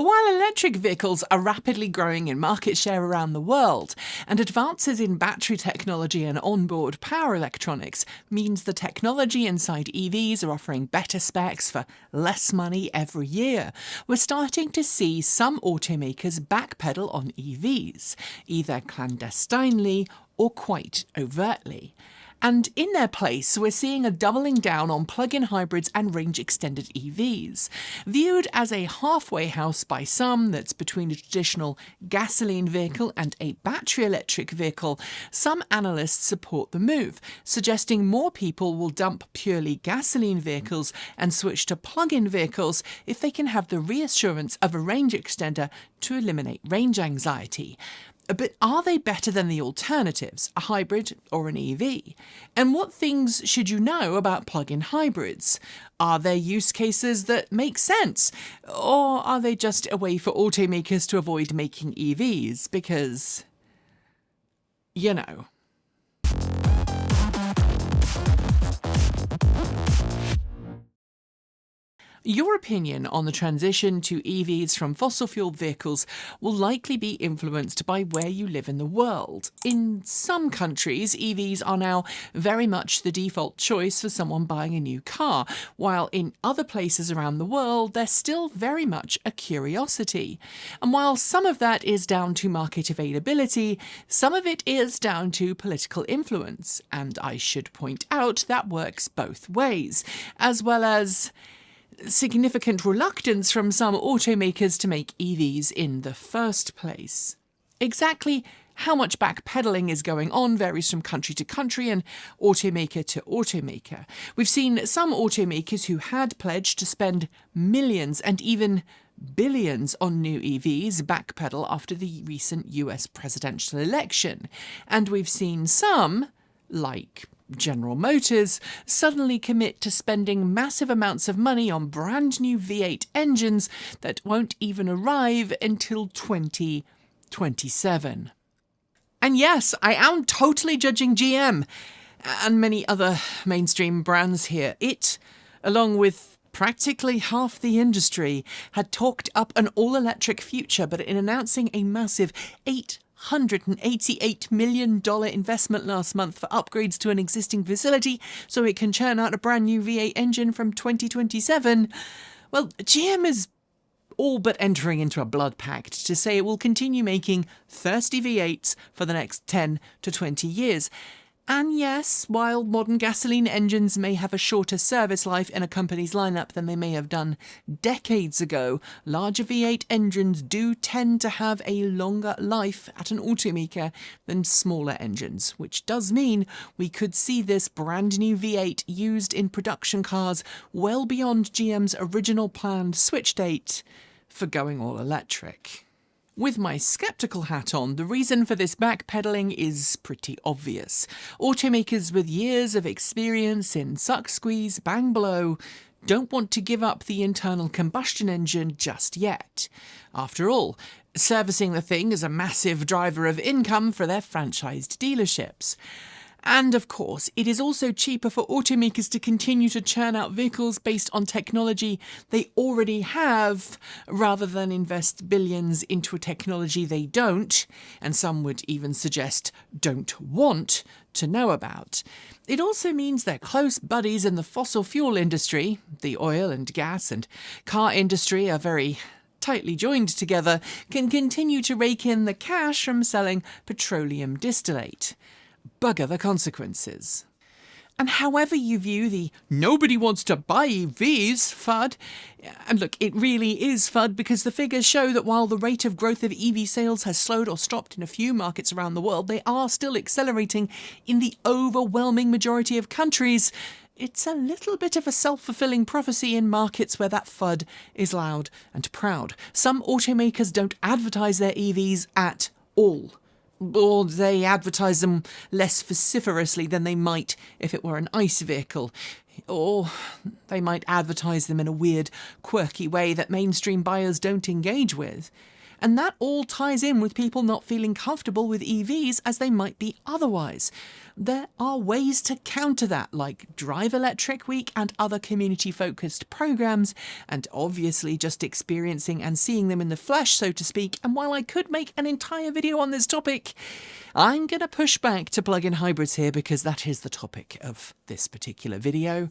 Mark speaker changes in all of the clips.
Speaker 1: While electric vehicles are rapidly growing in market share around the world, and advances in battery technology and onboard power electronics means the technology inside EVs are offering better specs for less money every year, we're starting to see some automakers backpedal on EVs, either clandestinely or quite overtly. And in their place, we're seeing a doubling down on plug-in hybrids and range-extended EVs. Viewed as a halfway house by some that's between a traditional gasoline vehicle and a battery electric vehicle, some analysts support the move, suggesting more people will dump purely gasoline vehicles and switch to plug-in vehicles if they can have the reassurance of a range extender to eliminate range anxiety. But are they better than the alternatives, a hybrid or an EV? And what things should you know about plug-in hybrids? Are there use cases that make sense? Or are they just a way for automakers to avoid making EVs? Because, you know. Your opinion on the transition to EVs from fossil fuel vehicles will likely be influenced by where you live in the world. In some countries, EVs are now very much the default choice for someone buying a new car, while in other places around the world, they're still very much a curiosity. And while some of that is down to market availability, some of it is down to political influence. And I should point out that works both ways, as well as significant reluctance from some automakers to make EVs in the first place. Exactly how much backpedaling is going on varies from country to country and automaker to automaker. We've seen some automakers who had pledged to spend millions and even billions on new EVs backpedal after the recent US presidential election. And we've seen some, like General Motors, suddenly commit to spending massive amounts of money on brand new V8 engines that won't even arrive until 2027. And yes, I am totally judging GM and many other mainstream brands here. It, along with practically half the industry, had talked up an all-electric future, but in announcing a massive $888 million investment last month for upgrades to an existing facility so it can churn out a brand new V8 engine from 2027, well, GM is all but entering into a blood pact to say it will continue making thirsty V8s for the next 10 to 20 years. And yes, while modern gasoline engines may have a shorter service life in a company's lineup than they may have done decades ago, larger V8 engines do tend to have a longer life at an automaker than smaller engines, which does mean we could see this brand new V8 used in production cars well beyond GM's original planned switch date for going all electric. With my skeptical hat on, the reason for this backpedaling is pretty obvious. Automakers with years of experience in suck, squeeze, bang, blow don't want to give up the internal combustion engine just yet. After all, servicing the thing is a massive driver of income for their franchised dealerships. And of course, it is also cheaper for automakers to continue to churn out vehicles based on technology they already have, rather than invest billions into a technology they don't, and some would even suggest don't want, to know about. It also means their close buddies in the fossil fuel industry, the oil and gas and car industry are very tightly joined together, can continue to rake in the cash from selling petroleum distillate. Bugger the consequences. And however you view the nobody wants to buy EVs FUD, and look, it really is FUD because the figures show that while the rate of growth of EV sales has slowed or stopped in a few markets around the world, they are still accelerating in the overwhelming majority of countries. It's a little bit of a self-fulfilling prophecy in markets where that FUD is loud and proud. Some automakers don't advertise their EVs at all. Or they advertise them less vociferously than they might if it were an ICE vehicle. Or they might advertise them in a weird, quirky way that mainstream buyers don't engage with. And that all ties in with people not feeling comfortable with EVs as they might be otherwise. There are ways to counter that, like Drive Electric Week and other community-focused programs, and obviously just experiencing and seeing them in the flesh, so to speak. And while I could make an entire video on this topic, I'm going to push back to plug-in hybrids here because that is the topic of this particular video.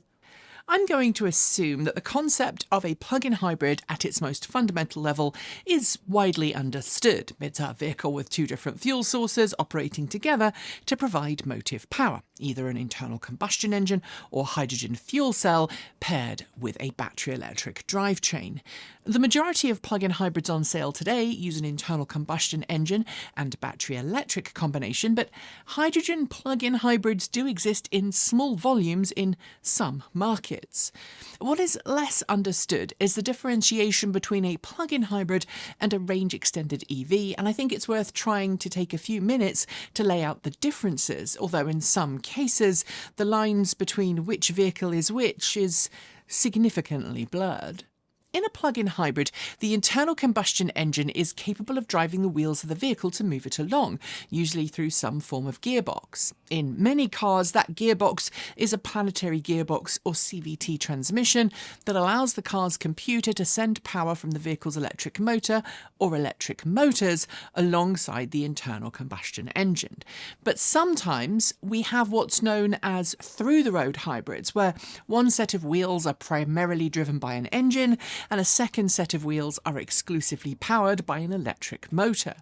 Speaker 1: I'm going to assume that the concept of a plug-in hybrid at its most fundamental level is widely understood. It's a vehicle with two different fuel sources operating together to provide motive power, either an internal combustion engine or hydrogen fuel cell paired with a battery electric drivetrain. The majority of plug-in hybrids on sale today use an internal combustion engine and battery electric combination, but hydrogen plug-in hybrids do exist in small volumes in some markets. What is less understood is the differentiation between a plug-in hybrid and a range-extended EV, and I think it's worth trying to take a few minutes to lay out the differences, although in some cases the lines between which vehicle is which is significantly blurred. In a plug-in hybrid, the internal combustion engine is capable of driving the wheels of the vehicle to move it along, usually through some form of gearbox. In many cars, that gearbox is a planetary gearbox or CVT transmission that allows the car's computer to send power from the vehicle's electric motor or electric motors alongside the internal combustion engine. But sometimes we have what's known as through-the-road hybrids, where one set of wheels are primarily driven by an engine and a second set of wheels are exclusively powered by an electric motor.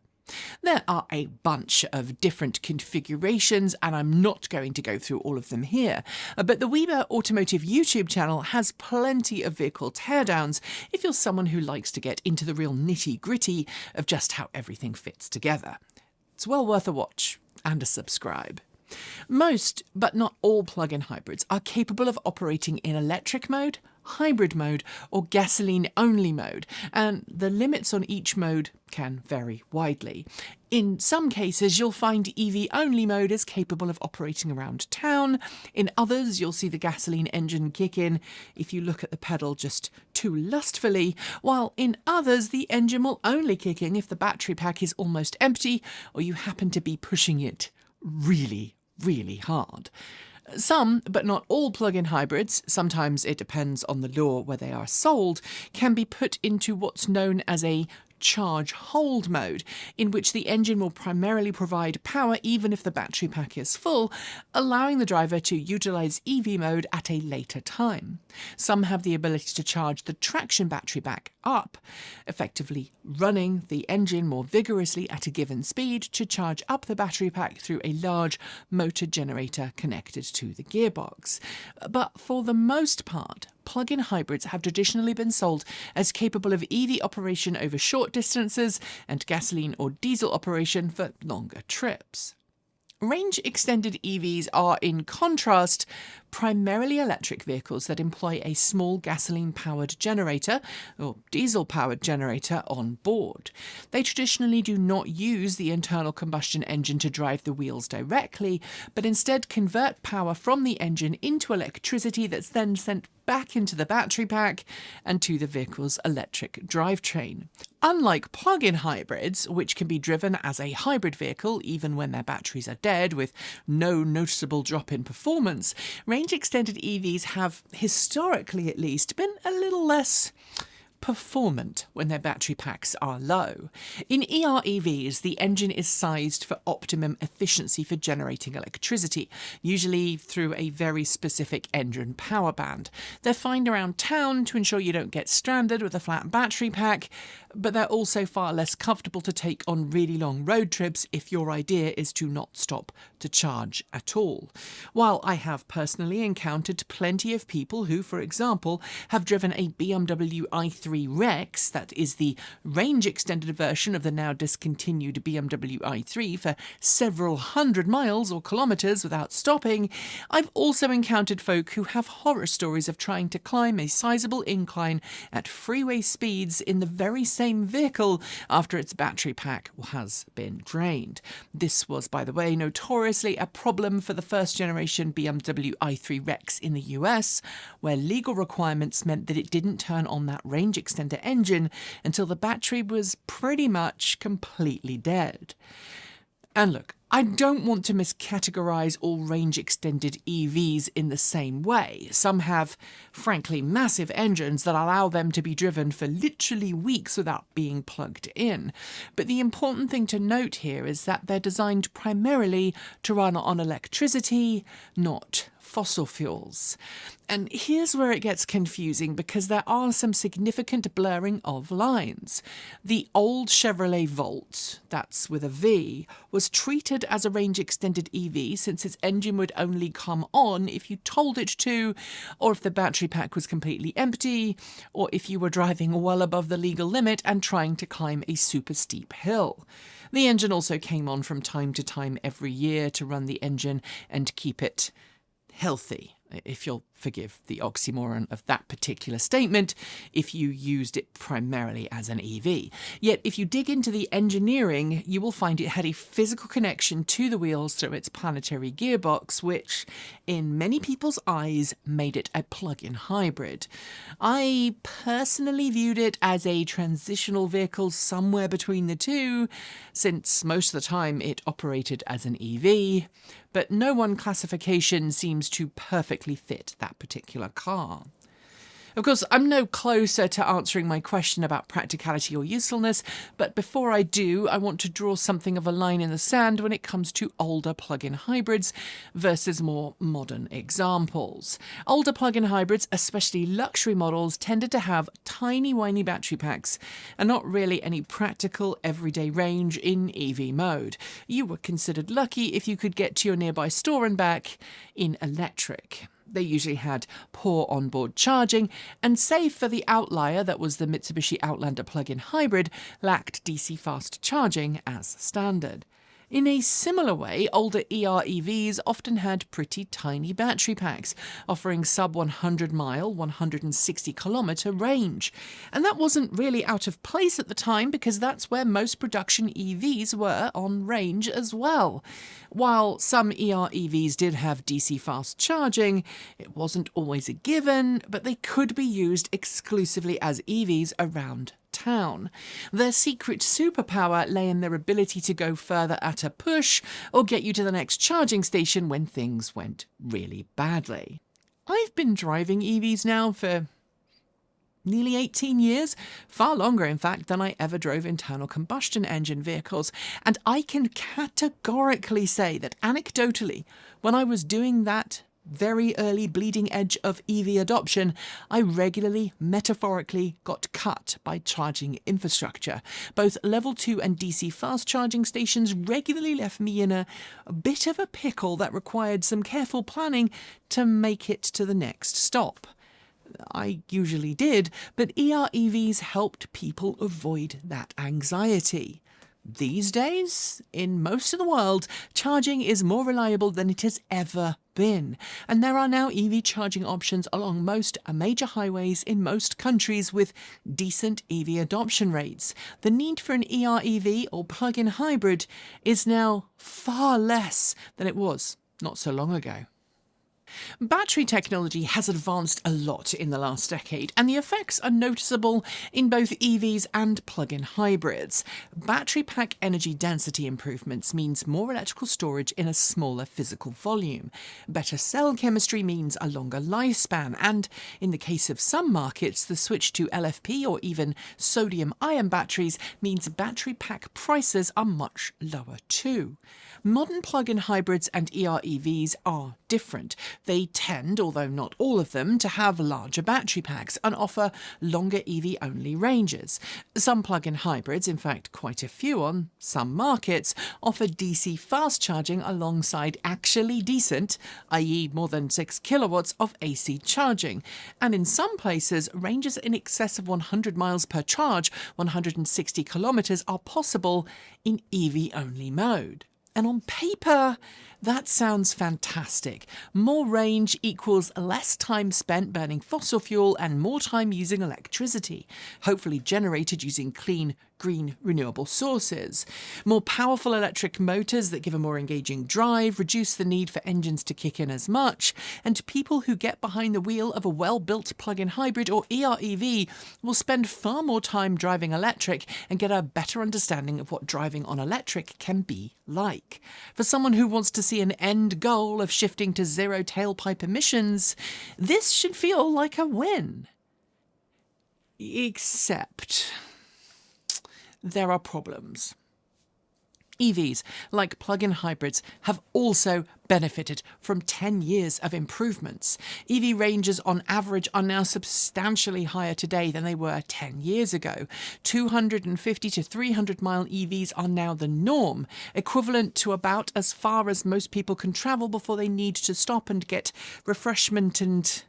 Speaker 1: There are a bunch of different configurations, and I'm not going to go through all of them here, but the Weber Automotive YouTube channel has plenty of vehicle teardowns if you're someone who likes to get into the real nitty-gritty of just how everything fits together. It's well worth a watch and a subscribe. Most, but not all plug-in hybrids are capable of operating in electric mode, hybrid mode, or gasoline-only mode, and the limits on each mode can vary widely. In some cases, you'll find EV-only mode is capable of operating around town. In others, you'll see the gasoline engine kick in if you look at the pedal just too lustfully, while in others, the engine will only kick in if the battery pack is almost empty or you happen to be pushing it really hard. Some, but not all plug-in hybrids, sometimes it depends on the law where they are sold, can be put into what's known as a charge-hold mode, in which the engine will primarily provide power even if the battery pack is full, allowing the driver to utilise EV mode at a later time. Some have the ability to charge the traction battery back up, effectively running the engine more vigorously at a given speed to charge up the battery pack through a large motor generator connected to the gearbox. But for the most part, plug-in hybrids have traditionally been sold as capable of EV operation over short distances and gasoline or diesel operation for longer trips. Range-extended EVs are, in contrast, primarily electric vehicles that employ a small gasoline-powered generator or diesel-powered generator on board. They traditionally do not use the internal combustion engine to drive the wheels directly, but instead convert power from the engine into electricity that's then sent back into the battery pack and to the vehicle's electric drivetrain. Unlike plug-in hybrids, which can be driven as a hybrid vehicle even when their batteries are dead with no noticeable drop in performance, range-extended EVs have, historically at least, been a little less performant when their battery packs are low. In EREVs, the engine is sized for optimum efficiency for generating electricity, usually through a very specific engine power band. They're fine around town to ensure you don't get stranded with a flat battery pack, but they're also far less comfortable to take on really long road trips if your idea is to not stop to charge at all. While I have personally encountered plenty of people who, for example, have driven a BMW i3 Rex, that is the range-extended version of the now discontinued BMW i3, for several hundred miles or kilometres without stopping, I've also encountered folk who have horror stories of trying to climb a sizable incline at freeway speeds in the very same vehicle after its battery pack has been drained. This was, by the way, notoriously a problem for the first-generation BMW i3 Rex in the US, where legal requirements meant that it didn't turn on that range extender engine until the battery was pretty much completely dead. And look, I don't want to miscategorize all range-extended EVs in the same way. Some have, frankly, massive engines that allow them to be driven for literally weeks without being plugged in. But the important thing to note here is that they're designed primarily to run on electricity, not fossil fuels. And here's where it gets confusing, because there are some significant blurring of lines. The old Chevrolet Volt, that's with a V, was treated as a range-extended EV since its engine would only come on if you told it to, or if the battery pack was completely empty, or if you were driving well above the legal limit and trying to climb a super steep hill. The engine also came on from time to time every year to run the engine and keep it healthy, if you'll forgive the oxymoron of that particular statement, if you used it primarily as an EV. Yet, if you dig into the engineering, you will find it had a physical connection to the wheels through its planetary gearbox, which, in many people's eyes, made it a plug-in hybrid. I personally viewed it as a transitional vehicle somewhere between the two, since most of the time it operated as an EV, but no one classification seems to perfectly fit that particular car. Of course, I'm no closer to answering my question about practicality or usefulness, but before I do, I want to draw something of a line in the sand when it comes to older plug-in hybrids versus more modern examples. Older plug-in hybrids, especially luxury models, tended to have tiny, whiny battery packs and not really any practical everyday range in EV mode. You were considered lucky if you could get to your nearby store and back in electric. They usually had poor onboard charging, and save for the outlier that was the Mitsubishi Outlander plug-in hybrid, lacked DC fast charging as standard. In a similar way, older EREVs often had pretty tiny battery packs, offering sub-100-mile, 160-kilometre range. And that wasn't really out of place at the time, because that's where most production EVs were on range as well. While some EREVs did have DC fast charging, it wasn't always a given, but they could be used exclusively as EVs around town. Their secret superpower lay in their ability to go further at a push or get you to the next charging station when things went really badly. I've been driving EVs now for nearly 18 years, far longer in fact than I ever drove internal combustion engine vehicles, and I can categorically say that anecdotally, when I was doing that very early bleeding edge of EV adoption, I regularly, metaphorically, got cut by charging infrastructure. Both level 2 and DC fast charging stations regularly left me in a bit of a pickle that required some careful planning to make it to the next stop. I usually did, but EREVs helped people avoid that anxiety. These days, in most of the world, charging is more reliable than it has ever been, and there are now EV charging options along most major highways in most countries with decent EV adoption rates. The need for an EREV or plug-in hybrid is now far less than it was not so long ago. Battery technology has advanced a lot in the last decade, and the effects are noticeable in both EVs and plug-in hybrids. Battery pack energy density improvements means more electrical storage in a smaller physical volume. Better cell chemistry means a longer lifespan, and in the case of some markets, the switch to LFP or even sodium-ion batteries means battery pack prices are much lower too. Modern plug-in hybrids and EREVs are different. They tend, although not all of them, to have larger battery packs and offer longer EV-only ranges. Some plug-in hybrids, in fact quite a few on some markets, offer DC fast charging alongside actually decent, i.e. more than 6 kilowatts of AC charging, and in some places ranges in excess of 100 miles per charge, 160 kilometres, are possible in EV-only mode. And on paper, that sounds fantastic. More range equals less time spent burning fossil fuel and more time using electricity, hopefully generated using clean, green, renewable sources. More powerful electric motors that give a more engaging drive, reduce the need for engines to kick in as much, and people who get behind the wheel of a well-built plug-in hybrid or EREV will spend far more time driving electric and get a better understanding of what driving on electric can be like. For someone who wants to see an end goal of shifting to zero tailpipe emissions, this should feel like a win. Except there are problems. EVs, like plug-in hybrids, have also benefited from 10 years of improvements. EV ranges on average are now substantially higher today than they were 10 years ago. 250 to 300 mile EVs are now the norm, equivalent to about as far as most people can travel before they need to stop and get refreshment and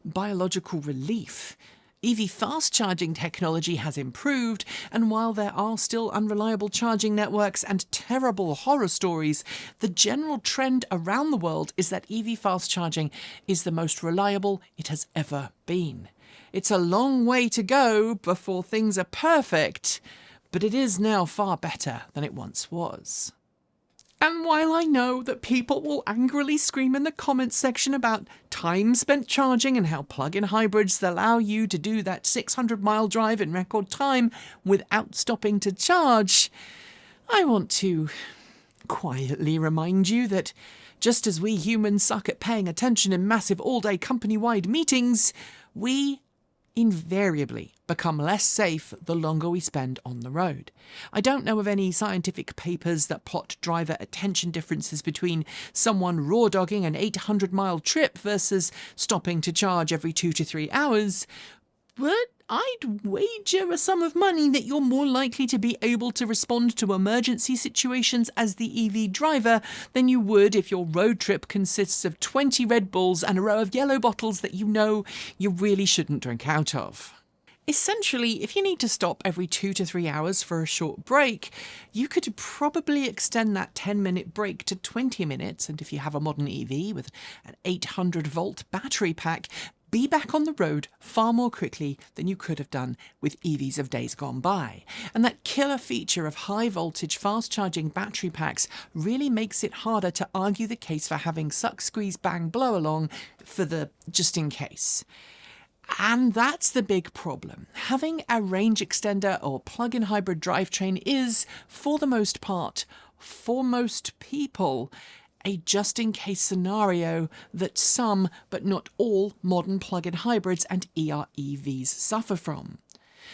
Speaker 1: biological relief. EV fast charging technology has improved, and while there are still unreliable charging networks and terrible horror stories, the general trend around the world is that EV fast charging is the most reliable it has ever been. It's a long way to go before things are perfect, but it is now far better than it once was. And while I know that people will angrily scream in the comments section about time spent charging and how plug-in hybrids allow you to do that 600-mile drive in record time without stopping to charge, I want to quietly remind you that just as we humans suck at paying attention in massive all-day company-wide meetings, we invariably become less safe the longer we spend on the road. I don't know of any scientific papers that plot driver attention differences between someone rawdogging an 800-mile trip versus stopping to charge every 2 to 3 hours, but I'd wager a sum of money that you're more likely to be able to respond to emergency situations as the EV driver than you would if your road trip consists of 20 Red Bulls and a row of yellow bottles that you know you really shouldn't drink out of. Essentially, if you need to stop every 2 to 3 hours for a short break, you could probably extend that 10-minute break to 20 minutes, and if you have a modern EV with an 800-volt battery pack, be back on the road far more quickly than you could have done with EVs of days gone by. And that killer feature of high-voltage fast-charging battery packs really makes it harder to argue the case for having suck, squeeze, bang, blow along for the just in case. And that's the big problem. Having a range extender or plug-in hybrid drivetrain is, for the most part, for most people, a just-in-case scenario that some, but not all, modern plug-in hybrids and EREVs suffer from.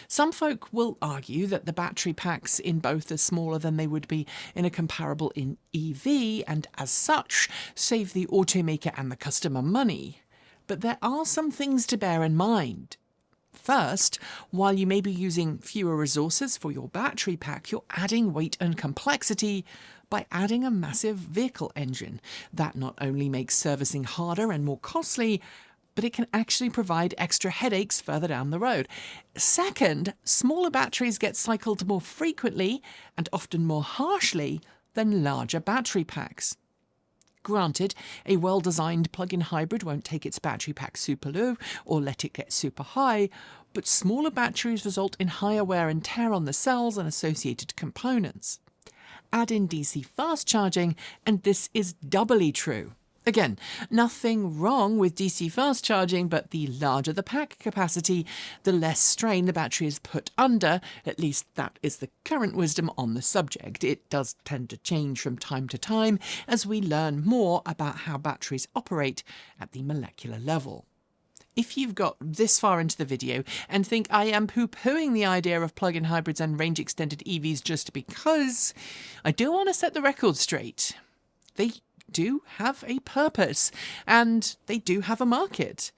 Speaker 1: Some folk will argue that the battery packs in both are smaller than they would be in a comparable in EV, and as such, save the automaker and the customer money. But there are some things to bear in mind. First, while you may be using fewer resources for your battery pack, you're adding weight and complexity by adding a massive vehicle engine. That not only makes servicing harder and more costly, but it can actually provide extra headaches further down the road. Second, smaller batteries get cycled more frequently and often more harshly than larger battery packs. Granted, a well-designed plug-in hybrid won't take its battery pack super low or let it get super high, but smaller batteries result in higher wear and tear on the cells and associated components. Add in DC fast charging, and this is doubly true. Again, nothing wrong with DC fast charging, but the larger the pack capacity, the less strain the battery is put under. At least that is the current wisdom on the subject. It does tend to change from time to time as we learn more about how batteries operate at the molecular level. If you've got this far into the video and think I am poo-pooing the idea of plug-in hybrids and range-extended EVs just because, I do want to set the record straight. They do have a purpose, and they do have a market.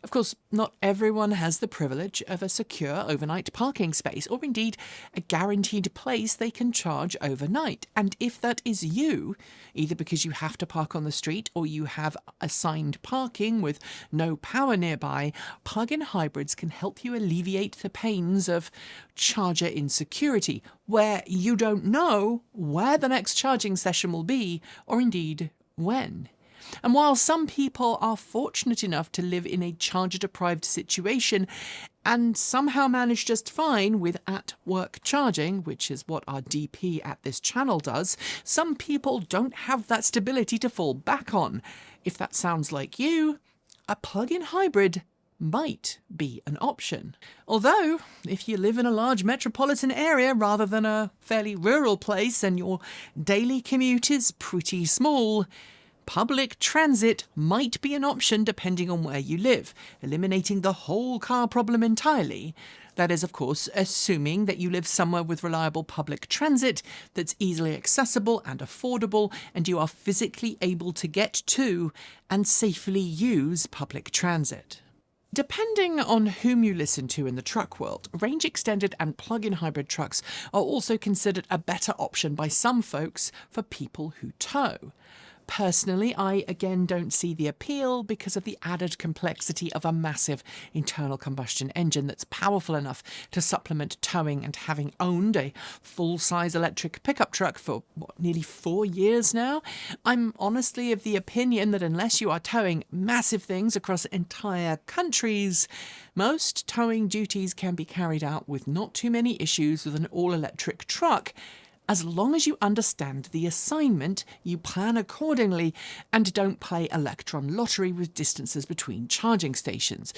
Speaker 1: Of course, not everyone has the privilege of a secure overnight parking space, or indeed a guaranteed place they can charge overnight. And if that is you, either because you have to park on the street or you have assigned parking with no power nearby, plug-in hybrids can help you alleviate the pains of charger insecurity, where you don't know where the next charging session will be, or indeed when. And while some people are fortunate enough to live in a charger-deprived situation and somehow manage just fine with at-work charging, which is what our DP at this channel does, some people don't have that stability to fall back on. If that sounds like you, a plug-in hybrid might be an option. Although, if you live in a large metropolitan area rather than a fairly rural place and your daily commute is pretty small, public transit might be an option depending on where you live, eliminating the whole car problem entirely. That is, of course, assuming that you live somewhere with reliable public transit that's easily accessible and affordable, and you are physically able to get to and safely use public transit. Depending on whom you listen to in the truck world, range-extended and plug-in hybrid trucks are also considered a better option by some folks for people who tow. Personally, I again don't see the appeal because of the added complexity of a massive internal combustion engine that's powerful enough to supplement towing, and having owned a full-size electric pickup truck for, nearly 4 years now, I'm honestly of the opinion that unless you are towing massive things across entire countries, most towing duties can be carried out with not too many issues with an all-electric truck, as long as you understand the assignment, you plan accordingly, and don't play electron lottery with distances between charging stations.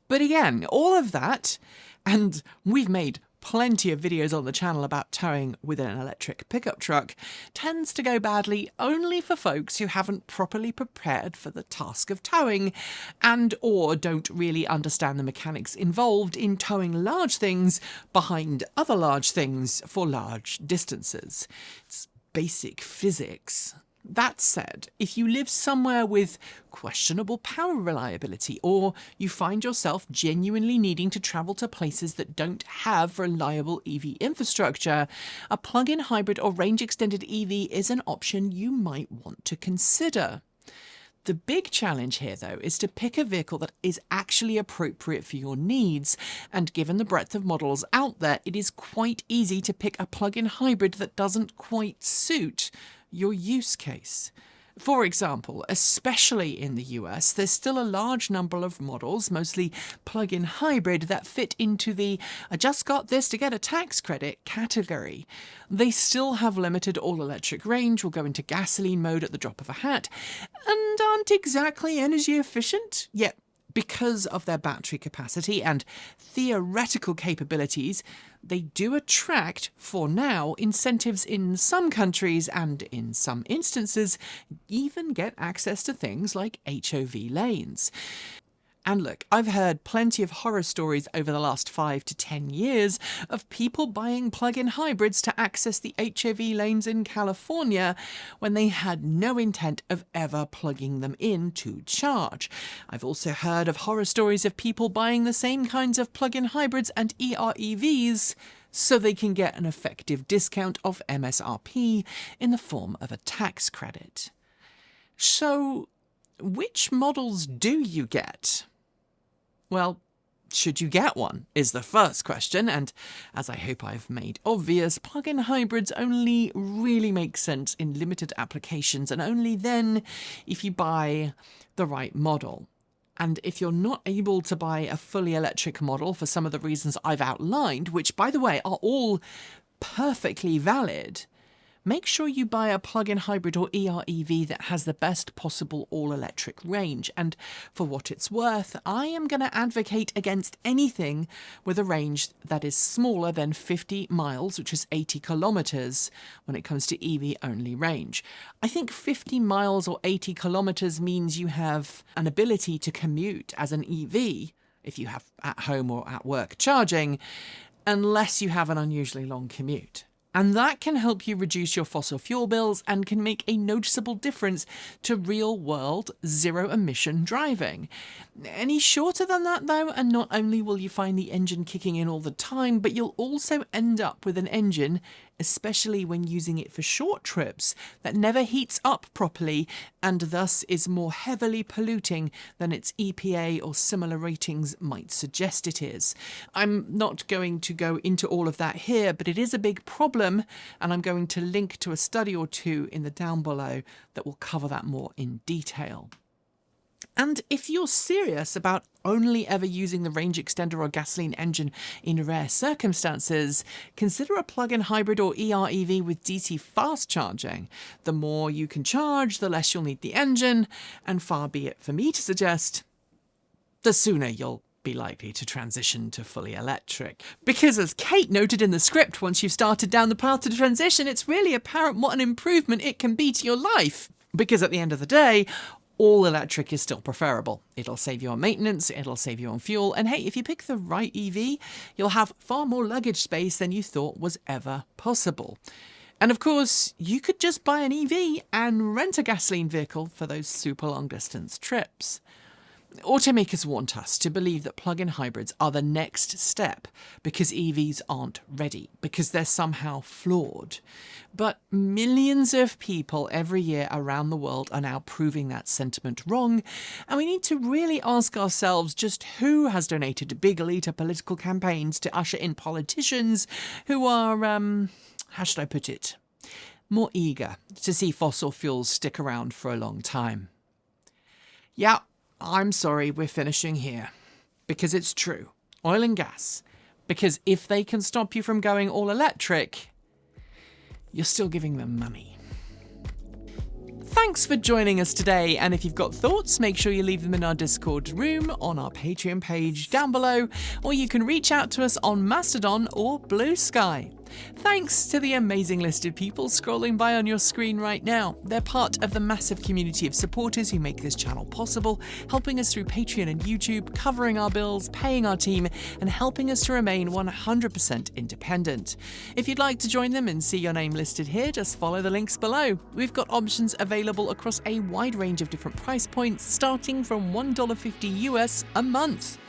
Speaker 1: But again, all of that, and we've made plenty of videos on the channel about towing with an electric pickup truck, tends to go badly only for folks who haven't properly prepared for the task of towing and or don't really understand the mechanics involved in towing large things behind other large things for large distances. It's basic physics. That said, if you live somewhere with questionable power reliability, or you find yourself genuinely needing to travel to places that don't have reliable EV infrastructure, a plug-in hybrid or range-extended EV is an option you might want to consider. The big challenge here, though, is to pick a vehicle that is actually appropriate for your needs, and given the breadth of models out there, it is quite easy to pick a plug-in hybrid that doesn't quite suit your use case. For example, especially in the US, there's still a large number of models, mostly plug-in hybrid, that fit into the "I just got this to get a tax credit" category. They still have limited all-electric range, will go into gasoline mode at the drop of a hat, and aren't exactly energy efficient, yet because of their battery capacity and theoretical capabilities, they do attract, for now, incentives in some countries, and in some instances even get access to things like HOV lanes. And look, I've heard plenty of horror stories over the last 5 to 10 years of people buying plug-in hybrids to access the HOV lanes in California when they had no intent of ever plugging them in to charge. I've also heard of horror stories of people buying the same kinds of plug-in hybrids and EREVs so they can get an effective discount off MSRP in the form of a tax credit. So, which models do you get? Well, should you get one, is the first question, and as I hope I've made obvious, plug-in hybrids only really make sense in limited applications, and only then if you buy the right model. And if you're not able to buy a fully electric model for some of the reasons I've outlined, which, by the way, are all perfectly valid, make sure you buy a plug-in hybrid or EREV that has the best possible all-electric range. And for what it's worth, I am going to advocate against anything with a range that is smaller than 50 miles, which is 80 kilometers, when it comes to EV-only range. I think 50 miles or 80 kilometers means you have an ability to commute as an EV, if you have at home or at work charging, unless you have an unusually long commute. And that can help you reduce your fossil fuel bills and can make a noticeable difference to real-world zero-emission driving. Any shorter than that, though, and not only will you find the engine kicking in all the time, but you'll also end up with an engine, especially when using it for short trips, that never heats up properly and thus is more heavily polluting than its EPA or similar ratings might suggest it is. I'm not going to go into all of that here, but it is a big problem, and I'm going to link to a study or two in the down below that will cover that more in detail. And if you're serious about only ever using the range extender or gasoline engine in rare circumstances, consider a plug-in hybrid or EREV with DC fast charging. The more you can charge, the less you'll need the engine, and far be it for me to suggest, the sooner you'll be likely to transition to fully electric. Because as Kate noted in the script, once you've started down the path to the transition, it's really apparent what an improvement it can be to your life. Because at the end of the day, all electric is still preferable. It'll save you on maintenance, it'll save you on fuel, and hey, if you pick the right EV, you'll have far more luggage space than you thought was ever possible. And of course, you could just buy an EV and rent a gasoline vehicle for those super long distance trips. Automakers want us to believe that plug-in hybrids are the next step because EVs aren't ready, because they're somehow flawed. But millions of people every year around the world are now proving that sentiment wrong, and we need to really ask ourselves just who has donated bigly to political campaigns to usher in politicians who are, how should I put it, more eager to see fossil fuels stick around for a long time. Yeah. I'm sorry, we're finishing here. Because it's true. Oil and gas. Because if they can stop you from going all electric, you're still giving them money. Thanks for joining us today, and if you've got thoughts, make sure you leave them in our Discord room, on our Patreon page down below, or you can reach out to us on Mastodon or Blue Sky. Thanks to the amazing list of people scrolling by on your screen right now. They're part of the massive community of supporters who make this channel possible, helping us through Patreon and YouTube, covering our bills, paying our team, and helping us to remain 100% independent. If you'd like to join them and see your name listed here, just follow the links below. We've got options available across a wide range of different price points, starting from $1.50 US a month.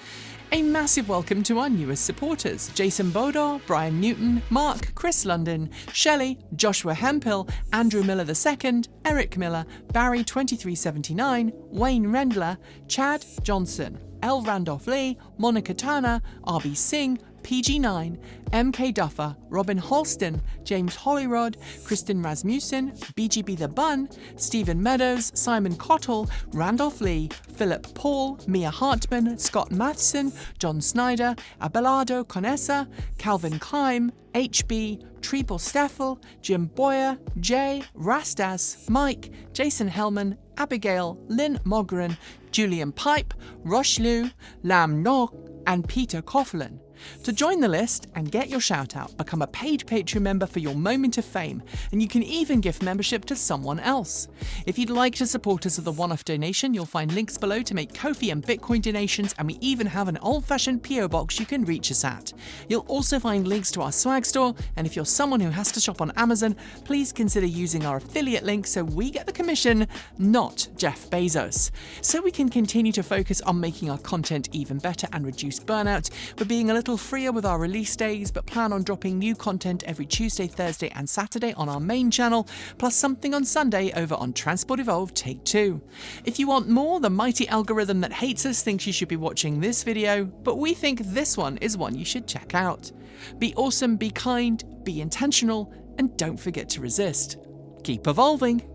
Speaker 1: A massive welcome to our newest supporters: Jason Bodor, Brian Newton, Mark, Chris London, Shelley, Joshua Hemphill, Andrew Miller II, Eric Miller, Barry 2379, Wayne Rendler, Chad Johnson, L. Randolph Lee, Monica Turner, RB Singh, PG9, MK Duffer, Robin Holston, James Hollyrod, Kristen Rasmussen, BGB The Bun, Stephen Meadows, Simon Cottle, Randolph Lee, Philip Paul, Mia Hartman, Scott Matheson, John Snyder, Abelardo Conessa, Calvin Klein, HB, Treble Steffel, Jim Boyer, Jay, Rastas, Mike, Jason Hellman, Abigail, Lynn Mogren, Julian Pipe, Roche Liu, Lam Nok, and Peter Coughlin. To join the list and get your shout out, become a paid Patreon member for your moment of fame, and you can even gift membership to someone else. If you'd like to support us with a one-off donation, you'll find links below to make Ko-fi and Bitcoin donations, and we even have an old-fashioned PO box you can reach us at. You'll also find links to our swag store, and if you're someone who has to shop on Amazon, please consider using our affiliate link so we get the commission, not Jeff Bezos. So we can continue to focus on making our content even better and reduce burnout, we're being a little freer with our release days, but plan on dropping new content every Tuesday, Thursday and Saturday on our main channel, plus something on Sunday over on Transport Evolved Take 2. If you want more, the mighty algorithm that hates us thinks you should be watching this video, but we think this one is one you should check out. Be awesome, be kind, be intentional, and don't forget to resist. Keep evolving!